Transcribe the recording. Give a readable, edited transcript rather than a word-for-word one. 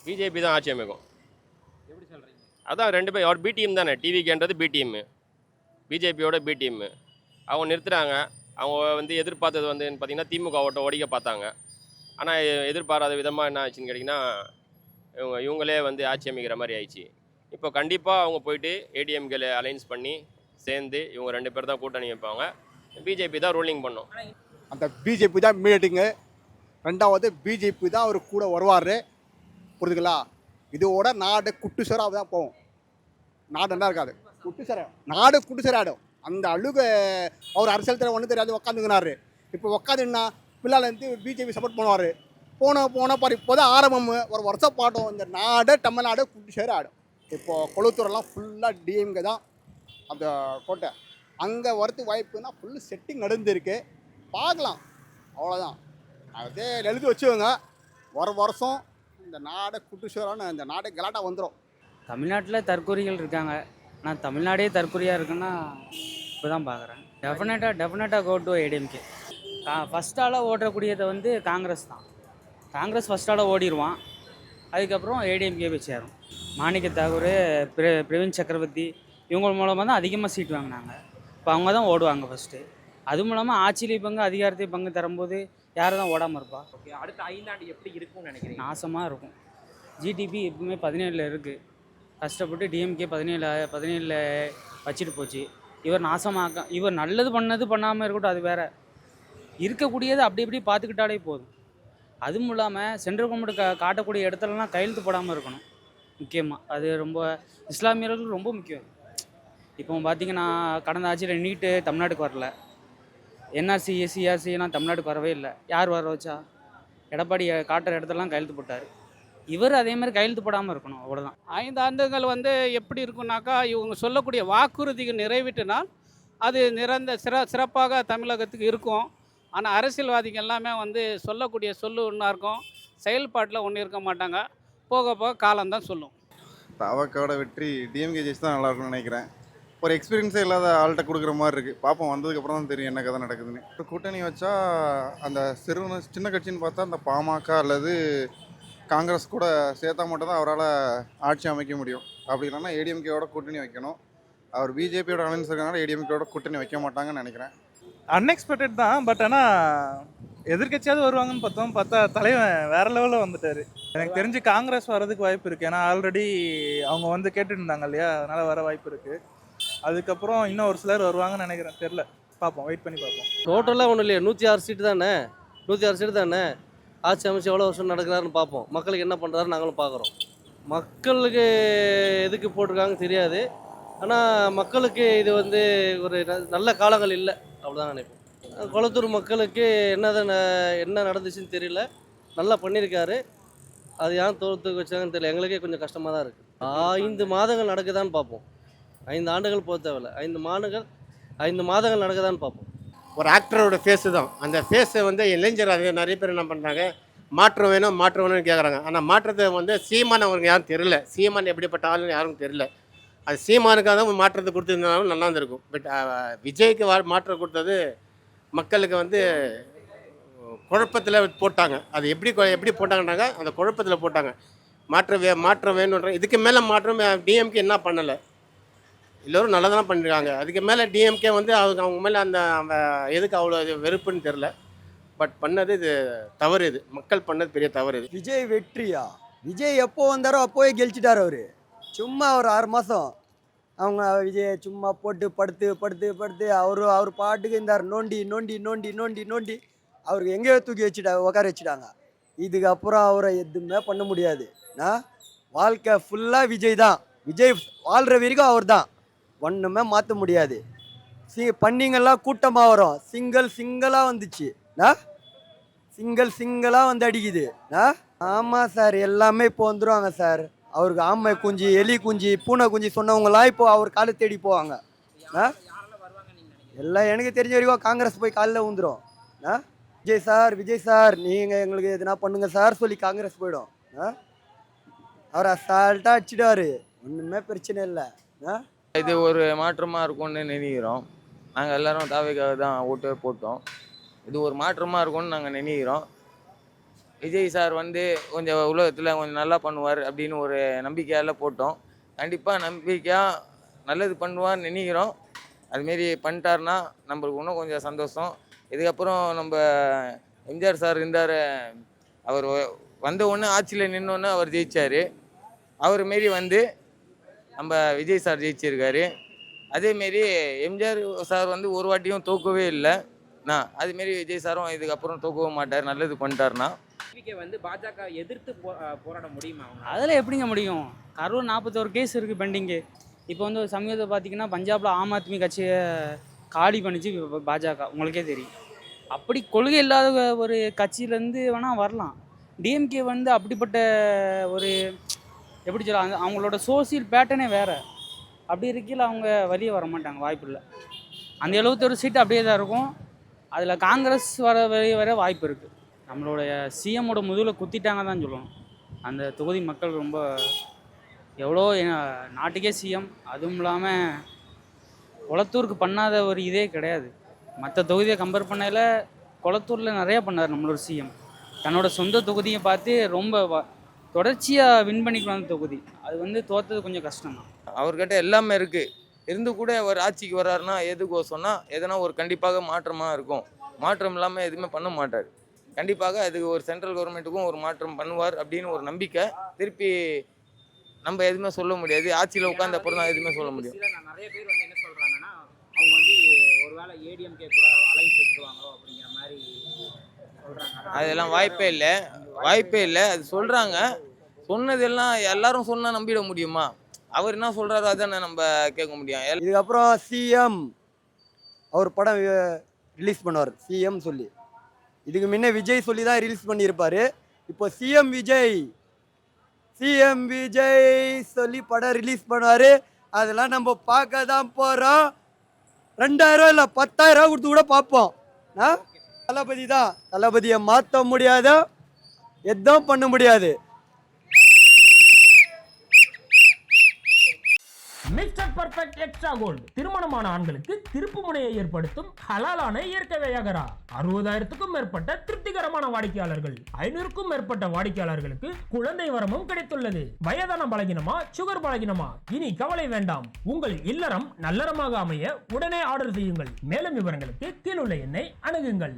BJP தான் ஆட்சி அமைக்கும். எப்படி சொல்கிறீங்க? அதான் 2 பேர் அவர் பி டீம் தானே. டிவிகேன்றது பி டீமு, பிஜேபியோட பி டீமு. அவங்க நிறுத்துகிறாங்க. அவங்க வந்து எதிர்பார்த்தது வந்து பார்த்திங்கன்னா திமுக ஓட்ட ஒடிக்க பார்த்தாங்க. ஆனால் எதிர்பாராத விதமாக என்ன ஆச்சுன்னு கேட்டிங்கன்னா இவங்களே வந்து ஆட்சி அமைக்கிற மாதிரி ஆயிடுச்சு. இப்போ கண்டிப்பாக அவங்க போயிட்டு ஏடிஎம்கேல அலைன்ஸ் பண்ணி சேர்ந்து இவங்க 2 பேர் தான் கூட்டணி வைப்பாங்க. பிஜேபி தான் ரூலிங் பண்ணும். அந்த பிஜேபி தான் மீட்டிங்கு. ரெண்டாவது பிஜேபி தான் அவர் கூட வருவார். புரியுதுங்களா? இதோட நாடு குட்டுசராக தான் போகும். நாடு என்ன இருக்காது, குட்டுசரம். நாடு குட்டுசராடும். அந்த அழுக அவர் அரசியல் தர ஒன்றும் தெரியாது உக்காந்துக்கினாரு. இப்போ உக்காந்துன்னா பிள்ளைலேருந்து பிஜேபி சப்போர்ட் பண்ணுவார். போன பாரு இப்போ தான் ஆரம்பம். ஒரு வருஷம் பாட்டும் இந்த நாடு தமிழ்நாடு குட்டுசேர ஆடும். இப்போது கொளுத்தூரெல்லாம் ஃபுல்லாக டிஎம்கே தான் அந்த கோட்டை. அங்கே வரது வாய்ப்புன்னா ஃபுல்லு செட்டிங் நடந்துருக்கு. பார்க்கலாம், அவ்வளோதான். அதே எழுதி வச்சுக்கோங்க. வருஷம் இந்த நாடை குட்டுசேரான்னு இந்த நாடே கலாட்டா வந்துடும். தமிழ்நாட்டில் தற்கொலைகள் இருக்காங்க. ஆனால் தமிழ்நாடே தற்கொலையாக இருக்குன்னா இப்போ தான் பார்க்குறேன். டெஃபினட்டாக கோ டு ஏடிஎம்கே. ஃபஸ்ட் ஆளாக ஓடக்கூடியதை வந்து காங்கிரஸ் தான். காங்கிரஸ் ஃபஸ்ட் ஆளாக ஓடிடுவான். அதுக்கப்புறம் ஏடிஎம்கே போய் சேரும். மாணிக்க தாகூர், பிரவீன் சக்கரவர்த்தி இவங்க மூலமாக தான் அதிகமாக சீட் வாங்கினாங்க. இப்போ அவங்க தான் ஓடுவாங்க ஃபஸ்ட்டு. அது மூலமாக ஆட்சியிலே பங்கு அதிகாரத்தை பங்கு தரும்போது யாரும் தான் ஓடாமல் இருப்பா. ஓகே, அடுத்த 5 ஆண்டு எப்படி இருக்கும்னு நினைக்கிறீங்க? நாசமாக இருக்கும். ஜிடிபி எப்பவுமே 17 இருக்குது. கஷ்டப்பட்டு டிஎம்கே 17 வச்சுட்டு போச்சு. இவர் நல்லது பண்ணாமல் இருக்கட்டும், அது வேறு. இருக்கக்கூடியது அப்படி இப்படி பார்த்துக்கிட்டாலே போதும். அதுவும் இல்லாமல் சென்ட்ரல் கவர்மெண்ட் காட்டக்கூடிய இடத்துலலாம் கையெழுத்து போடாமல் இருக்கணும். முக்கியமாக அது ரொம்ப இஸ்லாமியர்களுக்கு ரொம்ப முக்கியம். இப்போ பார்த்தீங்கன்னா கடந்த ஆட்சியில் நீட்டு தமிழ்நாட்டுக்கு வரல. என்ஆர்சி எஸ்சிஆர்சிலாம் தமிழ்நாட்டுக்கு வரவே இல்லை. யார் வர வச்சா? எடப்பாடி காட்டுற இடத்துலலாம் கையெழுத்து போட்டார். இவர் அதே மாதிரி கையெழுத்து போடாமல் இருக்கணும், அவ்வளோதான். 5 ஆண்டுகள் வந்து எப்படி இருக்குனாக்கா, இவங்க சொல்லக்கூடிய வாக்குறுதிகள் நிறைவேற்றினால் அது சிறப்பாக தமிழகத்துக்கு இருக்கும். ஆனால் அரசியல்வாதிகள் எல்லாமே வந்து சொல்லக்கூடிய ஒன்றா இருக்கும், செயல்பாட்டில் ஒன்று இருக்க மாட்டாங்க. போக போக காலம்தான் சொல்லும். தாவக்காவோட வெற்றி டிஎம்கே ஜெயிச்சு தான் நல்லாயிருக்கும்னு நினைக்கிறேன். ஒரு எக்ஸ்பீரியன்ஸே இல்லாத ஆள்கிட்ட கொடுக்குற மாதிரி இருக்குது. பார்ப்போம், வந்ததுக்கப்புறம் தான் தெரியும் என்ன கதை நடக்குதுன்னு. இப்போ கூட்டணி வச்சா அந்த சின்ன கட்சின்னு பார்த்தா அந்த பாமக அல்லது காங்கிரஸ் கூட சேர்த்தா மட்டும் தான் அவரால் ஆட்சி அமைக்க முடியும். அப்படி இல்லைன்னா ஏடிஎம்கேயோட கூட்டணி வைக்கணும். அவர் பிஜேபியோட அலைன்ஸ் இருக்கனால ஏடிஎம்கேயோட கூட்டணி வைக்க மாட்டாங்கன்னு நினைக்கிறேன். அன்எக்ஸ்பெக்டட் தான். பட் ஆனால் எதிர்கட்சியாவது வருவாங்கன்னு பார்த்தா தலைவன் வேறு லெவலில் வந்துட்டார். எனக்கு தெரிஞ்சு காங்கிரஸ் வர்றதுக்கு வாய்ப்பு இருக்குது. ஏன்னா ஆல்ரெடி அவங்க வந்து கேட்டுட்டு இருந்தாங்க இல்லையா, அதனால் வர வாய்ப்பு இருக்குது. அதுக்கப்புறம் இன்னும் ஒரு சிலர் வருவாங்கன்னு நினைக்கிறேன். தெரில, பார்ப்போம், வெயிட் பண்ணி பார்ப்போம். டோட்டலாக ஒன்றும் இல்லையா, 106 சீட்டு தானே. 106 சீட்டு தானே. ஆட்சி அமைச்சு எவ்வளோ வருஷம் நடக்கிறாருன்னு பார்ப்போம். மக்களுக்கு என்ன பண்ணுறாரு நாங்களும் பார்க்குறோம். மக்களுக்கு எதுக்கு போட்டிருக்காங்க தெரியாது. ஆனால் மக்களுக்கு இது வந்து ஒரு நல்ல காலங்கள் இல்லை, அவ்வளோதான் நினைப்போம். கொளத்தூர் மக்களுக்கு என்ன நடந்துச்சுன்னு தெரியல. நல்லா பண்ணியிருக்காரு. அது ஏன் தோற்று வச்சாங்கன்னு தெரியல. எங்களுக்கே கொஞ்சம் கஷ்டமாக தான் இருக்குது. 5 மாதங்கள் நடக்குதான்னு பார்ப்போம். 5 ஆண்டுகள் போக தேவையில்லை. 5 மாதங்கள் நடக்குதான்னு பார்ப்போம். ஒரு ஆக்டரோட ஃபேஸு தான். அந்த ஃபேஸை வந்து இளைஞர் நிறைய பேர் என்ன பண்ணுறாங்க, மாற்றம் வேணும்னு கேட்குறாங்க. ஆனால் மாற்றத்தை வந்து சீமான் அவருக்கு யாரும் தெரியல. சீமான் எப்படிப்பட்ட ஆளுன்னு யாரும் தெரியல. அது சீமானுக்காக தான் மாற்றத்தை கொடுத்துருந்தாலும் நல்லா இருந்திருக்கும். பட் விஜய்க்கு மாற்றம் கொடுத்தது மக்களுக்கு வந்து குழப்பத்தில் போட்டாங்க. அது எப்படி போட்டாங்கன்னாங்க, அந்த குழப்பத்தில் போட்டாங்க. மாற்றம் வேணுன்ற இதுக்கு மேலே மாற்றம் டிஎம்கே என்ன பண்ணலை. எல்லோரும் நல்லா தான் பண்ணியிருக்காங்க. அதுக்கு மேலே டிஎம்கே வந்து அவங்க மேலே அந்த எதுக்கு அவ்வளோ வெறுப்புன்னு தெரில. பட் பண்ணது இது தவறு. இது மக்கள் பண்ணது பெரிய தவறு. இது விஜய் வெற்றியா? விஜய் எப்போ வந்தாரோ அப்போவே கெலிச்சிட்டார் அவர். சும்மா ஒரு 6 மாதம் அவங்க விஜய் சும்மா போட்டு படுத்து அவர் பாட்டுக்கு இருந்தார். நோண்டி அவருக்கு எங்கேயோ தூக்கி உட்கார வச்சுட்டாங்க. இதுக்கப்புறம் அவரை எதுவுமே பண்ண முடியாது. வாழ்க்கை ஃபுல்லாக விஜய் தான். விஜய் வாழ்கிற வரைக்கும் அவர் தான். ஒன்றுமே மாற்ற முடியாது. பண்ணிங்கெல்லாம் கூட்டமாக வரும். சிங்கிளாக வந்துச்சு. சிங்கிளாக வந்து அடிக்குது. ஆமாம் சார், எல்லாமே இப்போ வந்துடுவாங்க சார். அவருக்கு ஆமை குஞ்சு, எலி குஞ்சு, பூனை குஞ்சு சொன்னவங்களாம் இப்போ அவர் காலை தேடி போவாங்க. எல்லாம் எனக்கு தெரிஞ்ச வரைக்கும் காங்கிரஸ் போய் காலில் ஊந்துடும். விஜய் சார் நீங்கள் எங்களுக்கு எதுனா பண்ணுங்க சார் சொல்லி காங்கிரஸ் போயிடும். அவர் அசால்ட்டாக அடிச்சிடுவார். ஒன்றுமே பிரச்சனை இல்லை. இது ஒரு மாற்றமாக இருக்கும்னு நினைக்கிறோம். நாங்கள் எல்லோரும் தாவேக்காக தான் ஓட்டே போட்டோம். இது ஒரு மாற்றமாக இருக்கும்னு நாங்கள் நினைக்கிறோம். விஜய் சார் வந்து கொஞ்சம் உலகத்தில் கொஞ்சம் நல்லா பண்ணுவார் அப்படின்னு ஒரு நம்பிக்கையால் போட்டோம். கண்டிப்பாக நம்பிக்கையாக நல்லது பண்ணுவார்னு நினைக்கிறோம். அதுமாரி பண்ணிட்டாருன்னா நம்மளுக்கு இன்னும் கொஞ்சம் சந்தோஷம். இதுக்கப்புறம் நம்ம எம்ஜிஆர் சார் இருந்தார், அவர் வந்த உடனே ஆட்சியில் நின்னோன்னே அவர் ஜெயிச்சார். அவர் மாரி வந்து நம்ம விஜய் சார் ஜெயிச்சிருக்காரு. அதேமாரி எம்ஜிஆர் சார் வந்து ஒரு வாட்டியும் தோக்கவே இல்லை. அதுமாரி விஜய் சாரும் இதுக்கப்புறம் தோக்கவும் மாட்டார் நல்லது பண்ணிட்டாருன்னா. டிவிகே வந்து பாஜக எதிர்த்து போராட முடியுமா அவங்க? அதில் எப்படிங்க முடியும்? கரூர் 41 கேஸ் இருக்குது பெண்டிங்கு. இப்போ வந்து ஒரு சமீபத்தை பார்த்தீங்கன்னா பஞ்சாபில் ஆம் ஆத்மி கட்சியை காலி பண்ணிச்சு பாஜக, உங்களுக்கே தெரியும். அப்படி கொள்கை இல்லாத ஒரு கட்சியிலேருந்து வேணால் வரலாம். டிஎம்கே வந்து அப்படிப்பட்ட ஒரு எப்படி சொல்ல, அவங்களோட சோசியல் பேட்டர்னே வேறு. அப்படி இருக்கையில் அவங்க வெளியே வர மாட்டாங்க, வாய்ப்பு இல்லை. அந்த 71 சீட்டு அப்படியே தான் இருக்கும். அதில் காங்கிரஸ் வெளியே வர வாய்ப்பு இருக்குது. நம்மளுடைய சிஎம்மோட முதுகில் குத்திட்டாங்க தான் சொல்லணும். அந்த தொகுதி மக்கள் ரொம்ப எவ்வளோ நாட்டுக்கே சிஎம், அதுவும் இல்லாமல் கொளத்தூருக்கு பண்ணாத ஒரு இதே கிடையாது. மற்ற தொகுதியை கம்பேர் பண்ணையில் கொளத்தூரில் நிறையா பண்ணார் நம்மளோட சிஎம். தன்னோட சொந்த தொகுதியை பார்த்து ரொம்ப தொடர்ச்சியாக வின் பண்ணிட்டு வந்த தொகுதி. அது வந்து தோற்றது கொஞ்சம் கஷ்டம் தான். அவர்கிட்ட எல்லாமே இருக்குது, இருந்து கூட அவர் ஆட்சிக்கு வர்றாருன்னா எதுக்கோசம்னா எதனா ஒரு கண்டிப்பாக மாற்றமாக இருக்கும். மாற்றம் இல்லாமல் எதுவுமே பண்ண மாட்டார். கண்டிப்பாக அது ஒரு சென்ட்ரல் கவர்மெண்ட்டுக்கும் ஒரு மாற்றம் பண்ணுவார் அப்படின்னு ஒரு நம்பிக்கை. திருப்பி நம்ம எதுவுமே சொல்ல முடியாது, ஆட்சியில் உட்கார்ந்த அப்புறம் தான் எதுவுமே சொல்ல முடியும். நிறைய பேர் வந்து என்ன சொல்றாங்கன்னா, அவங்க வந்து ஒருவேளை ஏடிஎம்கே கூட அலைன்ஸ் வச்சுருவாங்களோ அப்படிங்கிற மாதிரி சொல்றாங்க. அதெல்லாம் வாய்ப்பே இல்லை. அது சொல்கிறாங்க. சொன்னதெல்லாம் எல்லாரும் சொன்னால் நம்பிட முடியுமா? அவர் என்ன சொல்கிறாரோ அதானே நம்ம கேட்க முடியும். இதுக்கப்புறம் சிஎம் அவர் படம் ரிலீஸ் பண்ணுவார், சிஎம் சொல்லி. இதுக்கு முன்ன விஜய் சொல்லி தான் ரிலீஸ் பண்ணியிருப்பார். இப்போ சிஎம் விஜய் சொல்லி படம் ரிலீஸ் பண்ணுவார். அதெல்லாம் நம்ம பார்க்க தான் போகிறோம். 2000 இல்லை 10,000 கொடுத்து கூட பார்ப்போம். தளபதி தான், தளபதியை மாற்ற முடியாத, எதுவும் பண்ண முடியாது. மிஸ்டர் பர்ஃபெக்ட் எக்ஸ்ட்ரா கோல்டு திருமணமான ஆண்களுக்கு திருப்பு முனையை ஏற்படுத்தும் ஹலாலான இயற்கை வியாகரா. 60,000க்கும் மேற்பட்ட திருப்திகரமான வாடிக்கையாளர்கள், 500க்கும் மேற்பட்ட வாடிக்கையாளர்களுக்கு குழந்தை வரமும் கிடைத்துள்ளது. வயதான பலகினமா, சுகர் பலகினமா, இனி கவலை வேண்டாம். உங்கள் இல்லறம் நல்லறமாக அமைய உடனே ஆர்டர் செய்யுங்கள். மேலும் விவரங்களுக்கு கீழுள்ள எண்ணை அணுகுங்கள்.